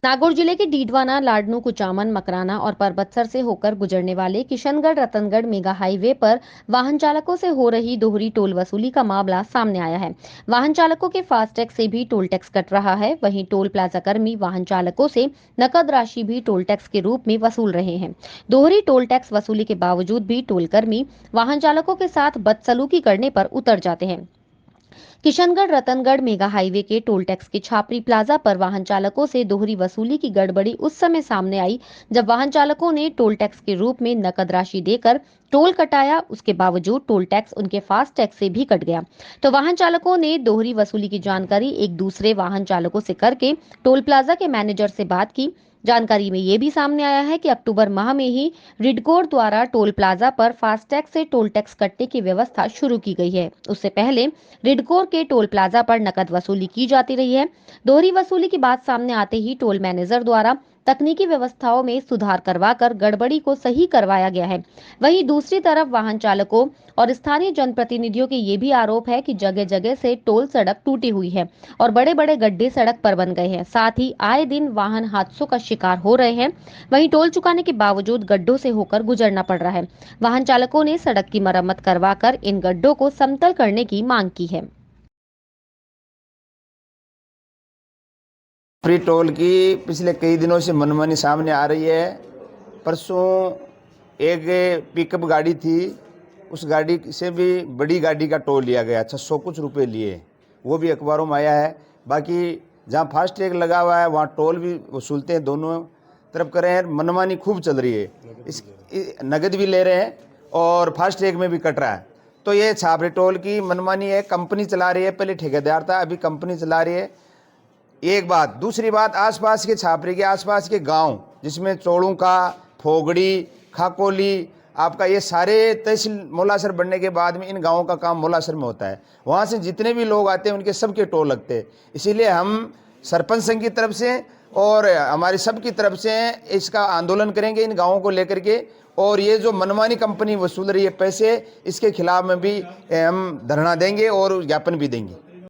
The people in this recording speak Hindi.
नागौर जिले के डीडवाना, लाडनू, कुचामन, मकराना और परबतसर से होकर गुजरने वाले किशनगढ़ रतनगढ़ मेगा हाईवे पर वाहन चालकों से हो रही दोहरी टोल वसूली का मामला सामने आया है। वाहन चालकों के फास्टैग से भी टोल टैक्स कट रहा है। वहीं टोल प्लाजा कर्मी वाहन चालकों से नकद राशि भी टोल टैक्स के रूप में वसूल रहे हैं। दोहरी टोल टैक्स वसूली के बावजूद भी टोल कर्मी वाहन चालकों के साथ बदसलूकी करने पर उतर जाते हैं। किशनगढ़ रतनगढ़ मेगा हाईवे के टोल टैक्स के छापरी प्लाजा पर वाहन चालकों से दोहरी वसूली की गड़बड़ी उस समय सामने आई जब वाहन चालकों ने टोल टैक्स के रूप में नकद राशि देकर टोल कटाया। उसके बावजूद टोल टैक्स उनके फास्ट टैग से भी कट गया। तो वाहन चालकों ने दोहरी वसूली की जानकारी एक दूसरे वाहन चालकों से करके टोल प्लाजा के मैनेजर से बात की। जानकारी में ये भी सामने आया है कि अक्टूबर माह में ही रिडकोर द्वारा टोल प्लाजा पर फास्टैग से टोल टैक्स कटने की व्यवस्था शुरू की गई है। उससे पहले रिडकोर के टोल प्लाजा पर नकद वसूली की जाती रही है। दोहरी वसूली की बात सामने आते ही टोल मैनेजर द्वारा तकनीकी व्यवस्थाओं में सुधार करवाकर गड़बड़ी को सही करवाया गया है। वहीं दूसरी तरफ वाहन चालकों और स्थानीय जनप्रतिनिधियों के ये भी आरोप है कि जगह जगह से टोल सड़क टूटी हुई है और बड़े बड़े गड्ढे सड़क पर बन गए हैं। साथ ही आए दिन वाहन हादसों का शिकार हो रहे हैं। वहीं टोल चुकाने के बावजूद गड्ढों से होकर गुजरना पड़ रहा है। वाहन चालकों ने सड़क की मरम्मत करवाकर इन गड्ढों को समतल करने की मांग की है। फ्री टोल की पिछले कई दिनों से मनमानी सामने आ रही है। परसों एक पिकअप गाड़ी थी, उस गाड़ी से भी बड़ी गाड़ी का टोल लिया गया, 600 कुछ रुपए लिए, वो भी अखबारों में आया है। बाकी जहाँ फास्टैग लगा हुआ है वहाँ टोल भी वसूलते हैं, दोनों तरफ कर रहे हैं। मनमानी खूब चल रही है, इस नगद भी ले रहे हैं और फास्टैग में भी कट रहा है। तो ये छापरे टोल की मनमानी है, कंपनी चला रही है। पहले ठेकेदार था, अभी कंपनी चला रही है। एक बात, दूसरी बात, आसपास के छापरे के आसपास के गांव जिसमें चोड़ूका, फोगड़ी, खाकोली, आपका ये सारे तहसील मोलासर बनने के बाद में इन गांवों का काम मोलासर में होता है। वहाँ से जितने भी लोग आते हैं उनके सबके टोल लगते हैं। इसीलिए हम सरपंच संघ की तरफ से और हमारी सब की तरफ से इसका आंदोलन करेंगे इन गाँवों को लेकर के। और ये जो मनमानी कंपनी वसूल रही है पैसे, इसके खिलाफ में भी हम धरना देंगे और ज्ञापन भी देंगे।